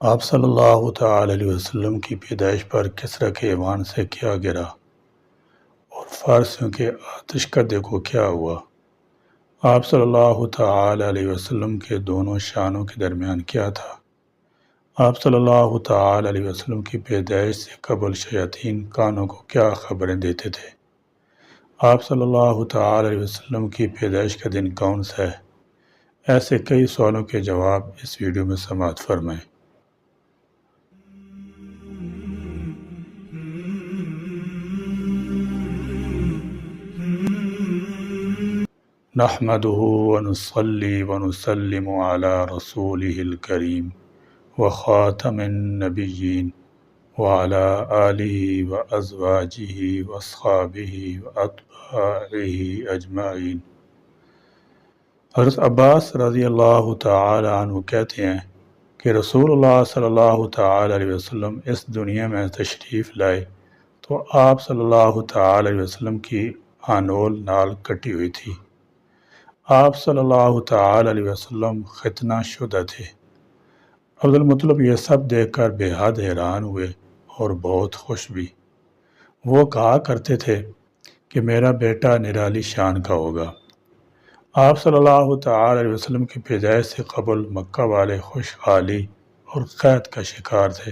آپ صلی اللہ تعالی علیہ وسلم کی پیدائش پر کسریٰ کے ایوان سے کیا گرا اور فارسیوں کے آتش کا دیکھو کیا ہوا۔ آپ صلی اللہ تعالی علیہ وسلم کے دونوں شانوں کے درمیان کیا تھا۔ آپ صلی اللہ تعالی علیہ وسلم کی پیدائش سے قبل شیاطین کانوں کو کیا خبریں دیتے تھے۔ آپ صلی اللہ تعالی علیہ وسلم کی پیدائش کا دن کون سا ہے؟ ایسے کئی سوالوں کے جواب اس ویڈیو میں سماعت فرمائیں۔ نحمده ونصلي ونسلم على رسوله الكريم وخاتم النبيين وعلى آله وأزواجه وأصحابه وأتباعه أجمعين۔ حضرت عباس رضی اللہ تعالی عنہ کہتے ہیں کہ رسول اللہ صلی اللہ تعالی علیہ وسلم اس دنیا میں تشریف لائے تو آپ صلی اللہ تعالی علیہ وسلم کی آنول نال کٹی ہوئی تھی۔ آپ صلی اللہ تعالی علیہ وسلم ختنہ شدہ تھے۔ عبد المطلب یہ سب دیکھ کر بے حد حیران ہوئے اور بہت خوش بھی۔ وہ کہا کرتے تھے کہ میرا بیٹا نرالی شان کا ہوگا۔ آپ صلی اللہ تعالی علیہ وسلم کی پیدائش سے قبل مکہ والے خوشحالی اور قید کا شکار تھے،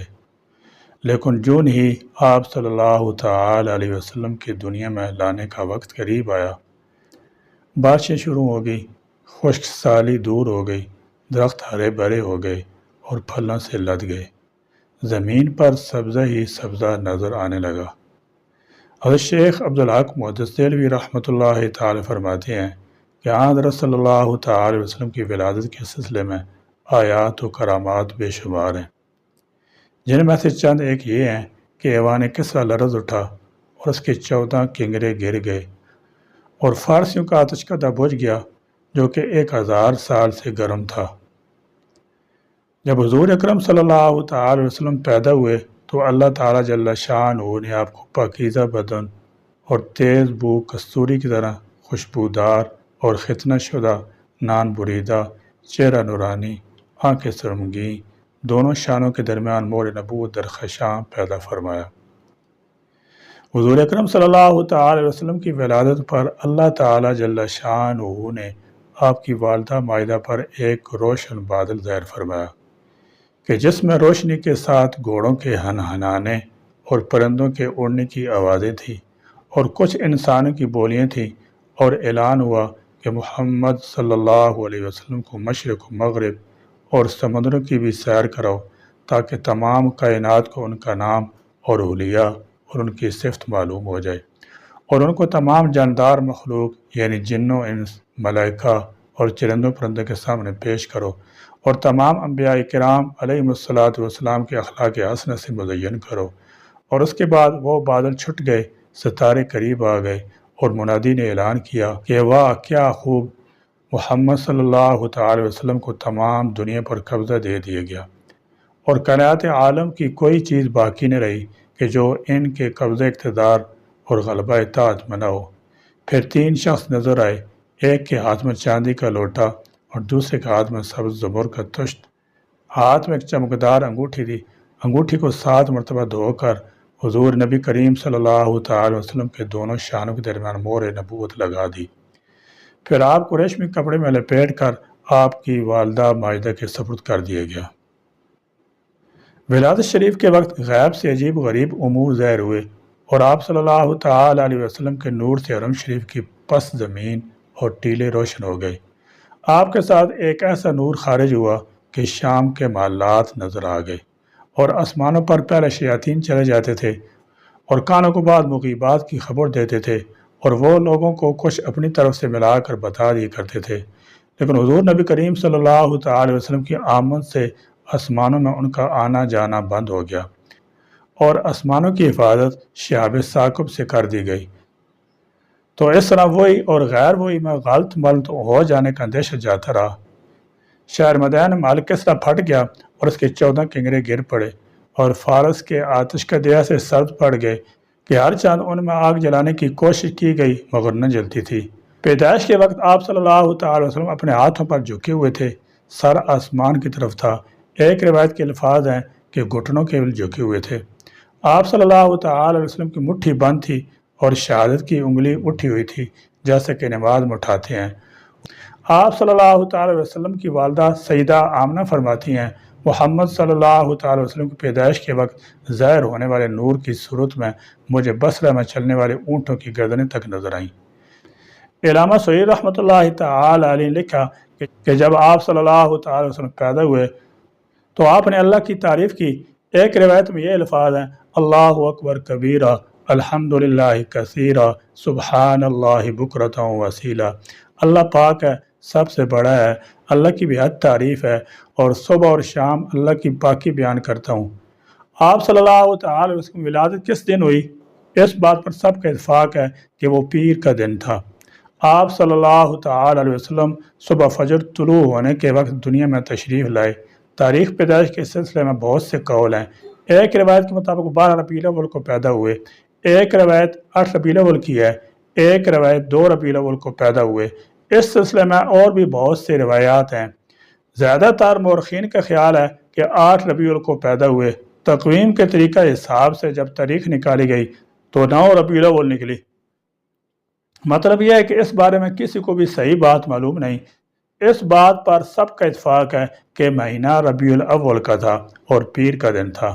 لیکن جون ہی آپ صلی اللہ تعالی علیہ وسلم کی دنیا میں لانے کا وقت قریب آیا، بارشیں شروع ہو گئی، خشک سالی دور ہو گئی، درخت ہرے بھرے ہو گئے اور پھلوں سے لد گئے، زمین پر سبزہ ہی سبزہ نظر آنے لگا۔ حضرت شیخ عبدالحق محدث دہلوی رحمۃ اللہ تعالی فرماتے ہیں کہ حضرت صلی اللہ تعالی وسلم کی ولادت کے سلسلے میں آیات و کرامات بے شمار ہیں، جن میں سے چند ایک یہ ہیں کہ ایوان کسریٰ لرز اٹھا اور اس کے 14 کنگرے گر گئے اور فارسیوں کا آتش کدہ بجھ گیا جو کہ 1000 سال سے گرم تھا۔ جب حضور اکرم صلی اللہ تعالی وسلم پیدا ہوئے تو اللہ تعالی جل شانہ نے آپ کو پاکیزہ بدن اور تیز بو کستوری کی طرح خوشبودار اور ختنہ شدہ، نان بریدہ، چہرہ نورانی، آنکھیں سرمگی، دونوں شانوں کے درمیان مور نبوت درخشاں پیدا فرمایا۔ حضور اکرم صلی اللہ تعالی وسلم کی ولادت پر اللہ تعالی جل شانہ نے آپ کی والدہ مائدہ پر ایک روشن بادل ظاہر فرمایا کہ جس میں روشنی کے ساتھ گھوڑوں کے ہنہنانے اور پرندوں کے اڑنے کی آوازیں تھیں اور کچھ انسانوں کی بولیاں تھیں، اور اعلان ہوا کہ محمد صلی اللہ علیہ وسلم کو مشرق و مغرب اور سمندروں کی بھی سیر کراؤ تاکہ تمام کائنات کو ان کا نام اور حلیہ اور ان کی صفت معلوم ہو جائے، اور ان کو تمام جاندار مخلوق یعنی جنوں، انس، ملائکہ اور چرندوں پرندوں کے سامنے پیش کرو، اور تمام انبیاء کرام علیہم الصلاۃ والسلام کے اخلاق حسنہ سے مزین کرو۔ اور اس کے بعد وہ بادل چھٹ گئے، ستارے قریب آ گئے اور منادی نے اعلان کیا کہ واہ کیا خوب، محمد صلی اللہ تعالی وسلم کو تمام دنیا پر قبضہ دے دیا گیا اور کائنات عالم کی کوئی چیز باقی نہ رہی کہ جو ان کے قبضہ اقتدار اور غلبہ اطاعت میں نہ ہو۔ پھر 3 شخص نظر آئے، ایک کے ہاتھ میں چاندی کا لوٹا اور دوسرے کے ہاتھ میں سبز زبر کا تشت، ہاتھ میں ایک چمکدار انگوٹھی تھی۔ انگوٹھی کو 7 مرتبہ دھو کر حضور نبی کریم صلی اللہ تعالی وسلم کے دونوں شانوں کے درمیان مور نبوت لگا دی۔ پھر آپ کو ریشمی کپڑے میں لپیٹ کر آپ کی والدہ مائدہ کے سپرد کر دیا گیا۔ ولادت شریف کے وقت غیب سے عجیب غریب امور ظاہر ہوئے اور آپ صلی اللہ تعالی علیہ وسلم کے نور سے حرم شریف کی پس زمین اور ٹیلے روشن ہو گئے۔ آپ کے ساتھ ایک ایسا نور خارج ہوا کہ شام کے محلات نظر آ گئے، اور آسمانوں پر پہلے شیاطین چلے جاتے تھے اور کانوں کو بعد مغیبات کی خبر دیتے تھے، اور وہ لوگوں کو کچھ اپنی طرف سے ملا کر بتا دیا کرتے تھے، لیکن حضور نبی کریم صلی اللہ تعالی وسلم کی آمد سے آسمانوں میں ان کا آنا جانا بند ہو گیا اور آسمانوں کی حفاظت شہاب ثاقب سے کر دی گئی۔ تو اس طرح وہی اور غیر وہی میں غلط ملط ہو جانے کا اندیشہ جاتا رہا۔ شہر مدین میں کسریٰ پھٹ گیا اور اس کے 14 کنگرے گر پڑے اور فارس کے آتش کا دیا سے سرد پڑ گئے کہ ہر چاند ان میں آگ جلانے کی کوشش کی گئی مگر نہ جلتی تھی۔ پیدائش کے وقت آپ صلی اللہ تعالی وسلم اپنے ہاتھوں پر جھکے ہوئے تھے، سر آسمان کی طرف تھا، ایک روایت کے الفاظ ہیں کہ گھٹنوں کے بل جھکے ہوئے تھے۔ آپ صلی اللہ تعالی علیہ وسلم کی مٹھی بند تھی اور شہادت کی انگلی اٹھی ہوئی تھی جیسے کہ نماز میں اٹھاتے ہیں۔ آپ صلی اللہ تعالی علیہ وسلم کی والدہ سیدہ آمنہ فرماتی ہیں محمد صلی اللہ تعالی وسلم کی پیدائش کے وقت ظاہر ہونے والے نور کی صورت میں مجھے بصرہ میں چلنے والے اونٹوں کی گردنیں تک نظر آئیں۔ علامہ سعید رحمۃ اللہ تعالی علیہ نے لکھا کہ جب آپ صلی اللہ تعالی وسلم پیدا ہوئے تو آپ نے اللہ کی تعریف کی۔ ایک روایت میں یہ الفاظ ہیں اللہ اکبر کبیرہ الحمدللہ کثیرہ سبحان اللہ بکرۃ وصیلہ۔ اللہ پاک ہے، سب سے بڑا ہے، اللہ کی بے حد تعریف ہے اور صبح اور شام اللہ کی پاکی بیان کرتا ہوں۔ آپ صلی اللہ تعالی وسلم کی ولادت کس دن ہوئی؟ اس بات پر سب کا اتفاق ہے کہ وہ پیر کا دن تھا۔ آپ صلی اللہ تعالی علیہ وسلم صبح فجر طلوع ہونے کے وقت دنیا میں تشریف لائے۔ تاریخ پیدائش کے سلسلے میں بہت سے قول ہیں۔ ایک روایت کے مطابق 12 ربیع الاول کو پیدا ہوئے، ایک روایت 8 ربیع الاول کی ہے، ایک روایت 2 ربیع الاول کو پیدا ہوئے۔ اس سلسلے میں اور بھی بہت سے روایات ہیں۔ زیادہ تر مورخین کا خیال ہے کہ 8 ربیع الاول کو پیدا ہوئے۔ تقویم کے طریقہ حساب سے جب تاریخ نکالی گئی تو 9 ربیع الاول نکلی۔ مطلب یہ ہے کہ اس بارے میں کسی کو بھی صحیح بات معلوم نہیں۔ اس بات پر سب کا اتفاق ہے کہ مہینہ ربیع الاول کا تھا اور پیر کا دن تھا۔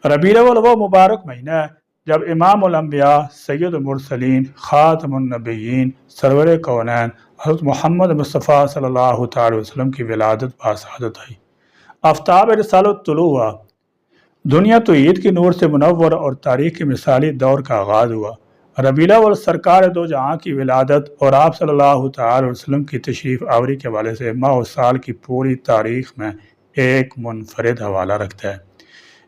ربیع الاول وہ مبارک مہینہ ہے جب امام الانبیاء سید المرسلین خاتم النبیین سرور کونین حضرت محمد مصطفیٰ صلی اللہ تعالی وسلم کی ولادت باسعادت آئی۔ آفتاب رسالت طلوع ہوا، دنیا تو عید کی نور سے منور اور تاریخ کی مثالی دور کا آغاز ہوا۔ ربیع الاول سرکار دو جہاں کی ولادت اور آپ صلی اللہ تعالی وسلم کی تشریف آوری کے حوالے سے ماہ و سال کی پوری تاریخ میں ایک منفرد حوالہ رکھتا ہے۔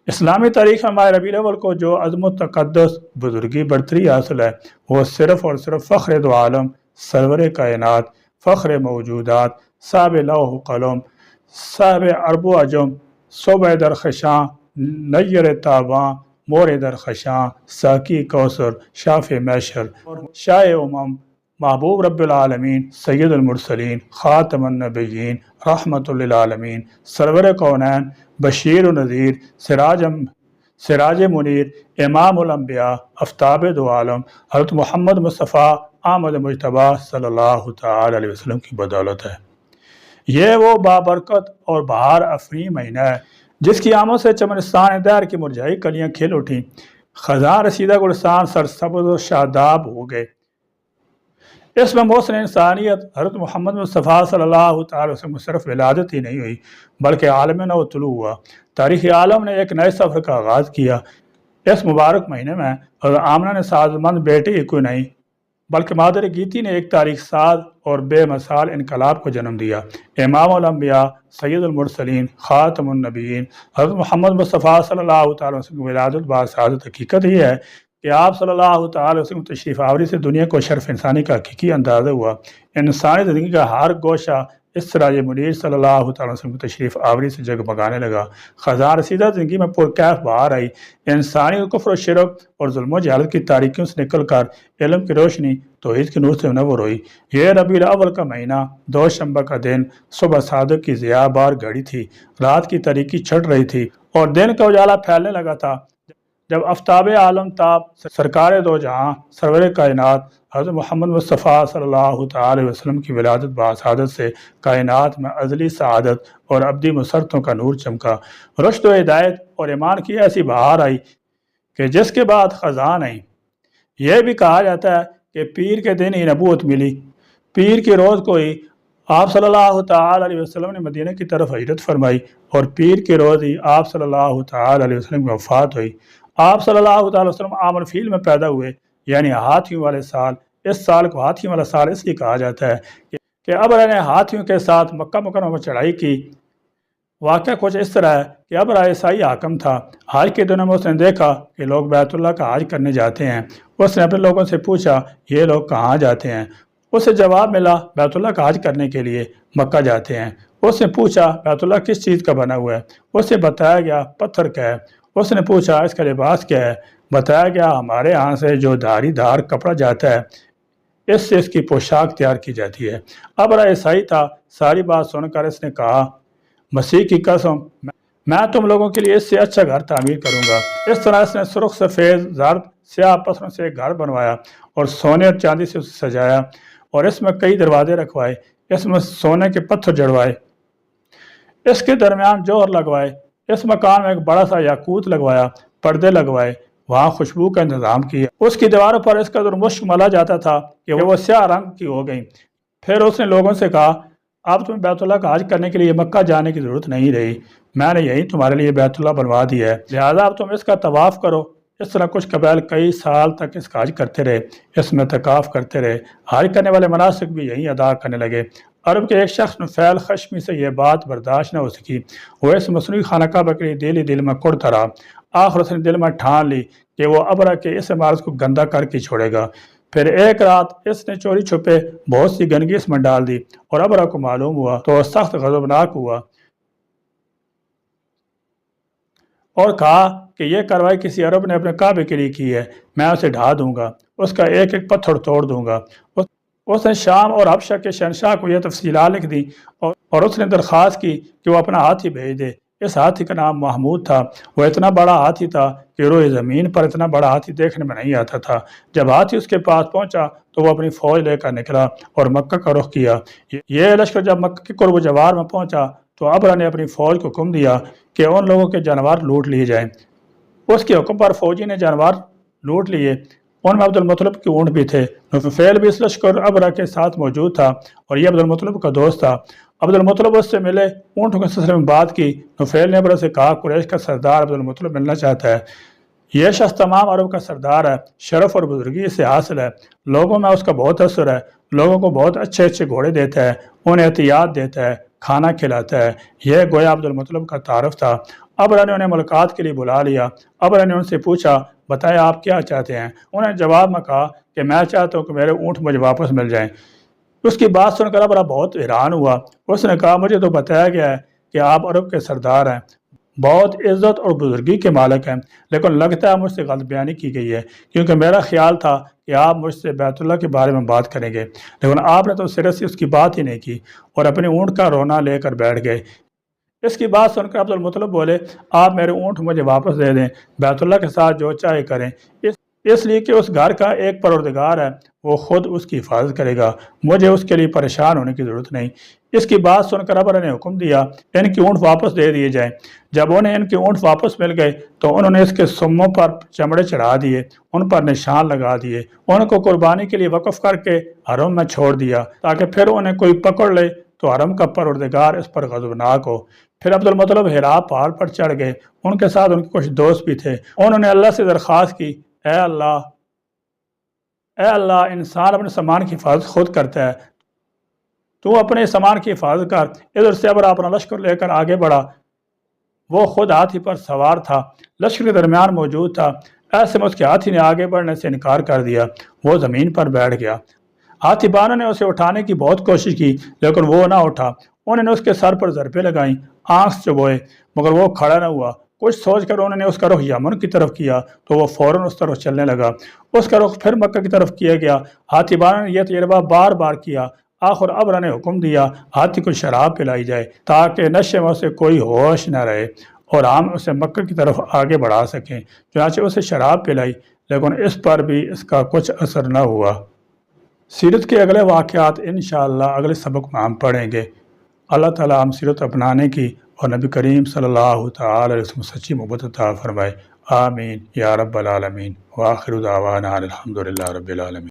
اسلامی تاریخ میں ماہ ربیع الاول کو جو عظمت تقدس بزرگی برتری حاصل ہے وہ صرف اور صرف فخر دو عالم سرور کائنات فخر موجودات صاحب لوح و قلم صاحب عرب و عجم صبح درخشاں نیر تاباں مور درخشاں ساقی کوثر شاف محشر شاہ امم محبوب رب العالمین سید المرسلین خاتم النبیین رحمت للعالمین سرور کونین بشیر و نذیر سراج منیر امام الانبیاء آفتاب دو عالم حضرت محمد مصطفیٰ احمد مجتبیٰ صلی اللہ تعالی علیہ وسلم کی بدولت ہے۔ یہ وہ بابرکت اور بہار افری مہینہ ہے جس کی آمد سے چمنستان دہر کی مرجھائی کلیاں کھل اٹھیں، خزاں رسیدہ گلستان سرسبز و شاداب ہو گئے۔ اس میں محسن انسانیت حضرت محمد مصطفیٰ صلی اللہ تعالی وسلم کو صرف ولادت ہی نہیں ہوئی بلکہ عالم نو طلوع ہوا۔ تاریخ عالم نے ایک نئے سفر کا آغاز کیا۔ اس مبارک مہینے میں حضرت آمنہ نے سعادتمند بیٹے ہی کوئی نہیں بلکہ مادر گیتی نے ایک تاریخ ساز اور بے مثال انقلاب کو جنم دیا۔ امام الانبیاء سید المرسلین خاتم النبیین حضرت محمد مصطفیٰ صلی اللہ تعالی وسلم کی ولادت باسعادت حقیقت یہ ہے کہ آپ صلی اللہ تعالی وسلم تشریف آوری سے دنیا کو شرف انسانی کا حقیقی اندازہ ہوا۔ انسانی زندگی کا ہر گوشہ اس سراج منیر صلی اللہ تعالی وسلم کی تشریف آوری سے جگمگانے لگا۔ خزاں رسیدہ زندگی میں پرکیف بہار آئی۔ انسانی کفر و شرک اور ظلم و جہالت کی تاریکیوں سے نکل کر علم کی روشنی توحید کے نور سے منور ہوئی۔ یہ ربیع الاول کا مہینہ دوشنبہ کا دن صبح صادق کی ضیاء بار گھڑی تھی، رات کی تاریکی چھٹ رہی تھی اور دن کا اجالا پھیلنے لگا تھا جب آفتاب عالم تاب سرکار دو جہاں سرور کائنات حضرت محمد مصطفیٰ صلی اللہ تعالی وسلم کی ولادت باسعادت سے کائنات میں ازلی سعادت اور ابدی مسرتوں کا نور چمکا۔ رشد و ہدایت اور ایمان کی ایسی بہار آئی کہ جس کے بعد خزاں آئی۔ یہ بھی کہا جاتا ہے کہ پیر کے دن ہی نبوت ملی۔ پیر کے روز کو ہی آپ صلی اللہ تعالی علیہ وسلم نے مدینہ کی طرف ہجرت فرمائی اور پیر کے روز ہی آپ صلی اللہ تعالی علیہ وسلم کی وفات ہوئی۔ آپ صلی اللہ تعالی وسلم عام الفیل میں پیدا ہوئے یعنی ہاتھیوں والے سال۔ اس سال کو ہاتھیوں والا سال اس لیے کہا جاتا ہے کہ ابرہ نے ہاتھیوں کے ساتھ مکہ مکرمہ میں چڑھائی کی۔ واقعہ کچھ اس طرح ہے کہ ابرہ عیسائی حاکم تھا۔ حج کے دنوں میں اس نے دیکھا کہ لوگ بیت اللہ کا حج کرنے جاتے ہیں۔ اس نے اپنے لوگوں سے پوچھا یہ لوگ کہاں جاتے ہیں؟ اسے جواب ملا بیت اللہ کا حج کرنے کے لیے مکہ جاتے ہیں۔ اس نے پوچھا بیت اللہ کس چیز کا بنا ہوا ہے؟ اسے بتایا گیا پتھر کا ہے۔ اس نے پوچھا اس کا لباس کیا ہے؟ بتایا گیا ہمارے ہاں سے جو دھاری دھار کپڑا جاتا ہے اس سے اس کی پوشاک تیار کی جاتی ہے۔ ابرہ عیسائی تھا۔ ساری بات سن کر اس نے کہا مسیح کی قسم میں تم لوگوں کے لیے اس سے اچھا گھر تعمیر کروں گا۔ اس طرح اس نے سرخ، سفید، زرد، سیاہ پتھروں سے ایک گھر بنوایا اور سونے اور چاندی سے اسے سجایا، اور اس میں کئی دروازے رکھوائے، اس میں سونے کے پتھر جڑوائے، اس کے درمیان جوہر لگوائے، اس مکان میں ایک بڑا سا یاقوت لگوایا، پردے لگوائے، وہاں خوشبو کا انتظام کیا۔ اس کی دیواروں پر اس قدر مشک ملا جاتا تھا کہ وہ سیاہ رنگ کی ہو گئی۔ پھر اس نے لوگوں سے کہا، اب تمہیں بیت اللہ کا حج کرنے کے لیے مکہ جانے کی ضرورت نہیں رہی، میں نے یہی تمہارے لیے بیت اللہ بنوا دیا ہے، لہذا اب تم اس کا طواف کرو۔ اس طرح کچھ قبائل کئی سال تک اس کا حج کرتے رہے، اس میں اعتکاف کرتے رہے، حج کرنے والے مناسک بھی یہی ادا کرنے لگے۔ عرب کے ایک شخص نفیل خشمی سے یہ بات برداشت نہ ہو سکی، وہ اس مصنوعی خانہ کعبہ کے لیے دل ہی دل میں کڑتا رہا۔ آخر اس نے دل میں ٹھان لی کہ وہ ابرہ کے اس عمارت کو گندہ کر کے چھوڑے گا۔ پھر ایک رات اس نے چوری چھپے بہت سی گندگی اس میں ڈال دی، اور ابرہ کو معلوم ہوا تو وہ سخت غضبناک ہوا اور کہا کہ یہ کارروائی کسی عرب نے اپنے کعبے کے لیے کی ہے، میں اسے ڈھا دوں گا، اس کا ایک ایک پتھر توڑ دوں گا۔ اس نے شام اور حبشہ کے شہنشاہ کو یہ تفصیلات لکھ دی، اور اس نے درخواست کی کہ وہ اپنا ہاتھی بھیج دے۔ اس ہاتھی کا نام محمود تھا۔ وہ اتنا بڑا ہاتھی تھا کہ روئے زمین پر اتنا بڑا ہاتھی دیکھنے میں نہیں آتا تھا۔ جب ہاتھی اس کے پاس پہنچا تو وہ اپنی فوج لے کر نکلا اور مکہ کا رخ کیا۔ یہ لشکر جب مکہ کے قرب و جوار میں پہنچا تو ابرہ نے اپنی فوج کو حکم دیا کہ ان لوگوں کے جانور لوٹ لیے جائیں۔ اس کے حکم پر فوجی نے جانور لوٹ لیے، ان میں عبد المطلب کے اونٹ بھی تھے۔ نفیل بھی اس لشکر ابرہ کے ساتھ موجود تھا، اور یہ عبد المطلب کا دوست تھا۔ عبد المطلب اس سے ملے، اونٹوں کے سلسلے میں بات کی۔ نفیل نے ابرہ سے کہا، قریش کا سردار عبد المطلب ملنا چاہتا ہے، یہ شخص تمام عرب کا سردار ہے، شرف اور بزرگی سے حاصل ہے، لوگوں میں اس کا بہت اثر ہے، لوگوں کو بہت اچھے اچھے گھوڑے دیتا ہے، انہیں احتیاط دیتا ہے، کھانا کھلاتا ہے۔ یہ گویا عبد المطلب کا تعارف تھا۔ ابرہ نے انہیں ملاقات کے لیے بلا لیا۔ ابرہ نے ان سے پوچھا، بتائیں آپ کیا چاہتے ہیں؟ انہوں نے جواب میں کہا کہ میں چاہتا ہوں کہ میرے اونٹ مجھے واپس مل جائیں۔ اس کی بات سن کر ابرہ بہت حیران ہوا۔ اس نے کہا، مجھے تو بتایا گیا ہے کہ آپ عرب کے سردار ہیں، بہت عزت اور بزرگی کے مالک ہیں، لیکن لگتا ہے مجھ سے غلط بیانی کی گئی ہے، کیونکہ میرا خیال تھا کہ آپ مجھ سے بیت اللہ کے بارے میں بات کریں گے، لیکن آپ نے تو سرے سے اس کی بات ہی نہیں کی اور اپنے اونٹ کا رونا لے کر بیٹھ گئے۔ اس کی بات سن کر عبد المطلب بولے، آپ میرے اونٹ مجھے واپس دے دیں، بیت اللہ کے ساتھ جو چاہے کریں، اس لیے کہ اس گھر کا ایک پروردگار ہے، وہ خود اس کی حفاظت کرے گا، مجھے اس کے لیے پریشان ہونے کی ضرورت نہیں۔ اس کی بات سن کر ابرہ نے حکم دیا، ان کے اونٹ واپس دے دیے جائیں۔ جب انہیں ان کے اونٹ واپس مل گئے تو انہوں نے اس کے سموں پر چمڑے چڑھا دیے، ان پر نشان لگا دیے، ان کو قربانی کے لیے وقف کر کے حرم میں چھوڑ دیا، تاکہ پھر انہیں کوئی پکڑ لے تو حرم کا پروردگار اس پر غضبناک ہو۔ پھر عبد المطلب ہرا پہاڑ پر چڑھ گئے، ان کے ساتھ ان کے کچھ دوست بھی تھے۔ انہوں نے اللہ سے درخواست کی، اے اللہ، انسان اپنے سامان کی حفاظت خود کرتا ہے، تو اپنے سامان کی حفاظت کر۔ ادھر سے ابرہ اپنا لشکر لے کر آگے بڑھا، وہ خود ہاتھی پر سوار تھا، لشکر کے درمیان موجود تھا۔ ایسے میں اس کے ہاتھی نے آگے بڑھنے سے انکار کر دیا، وہ زمین پر بیٹھ گیا۔ ہاتھی بانوں نے اسے اٹھانے کی بہت کوشش کی، لیکن وہ نہ اٹھا۔ انہوں نے اس کے سر پر ضربیں لگائیں، آنکھ چبوئے، مگر وہ کھڑا نہ ہوا۔ کچھ سوچ کر انہوں نے اس کا رخ یمن کی طرف کیا تو وہ فوراً اس طرف چلنے لگا۔ اس کا رخ پھر مکہ کی طرف کیا گیا۔ ہاتھی بانوں نے یہ تجربہ بار بار کیا۔ آخر ابرہ نے حکم دیا، ہاتھی کو شراب پلائی جائے تاکہ نشے میں اسے کوئی ہوش نہ رہے اور ہم اسے مکہ کی طرف آگے بڑھا سکیں۔ چنانچہ اسے شراب پلائی، لیکن اس پر بھی اس کا کچھ اثر نہ ہوا۔ سیرت کے اگلے واقعات انشاءاللہ اگلے سبق میں ہم پڑھیں گے۔ اللہ تعالیٰ ہم سیرت اپنانے کی اور نبی کریم صلی اللہ تعالی علیہ وسلم سچی محبت عطا فرمائے۔ آمین یا رب العالمین۔ وآخر دعوانا الحمدللہ رب العالمین۔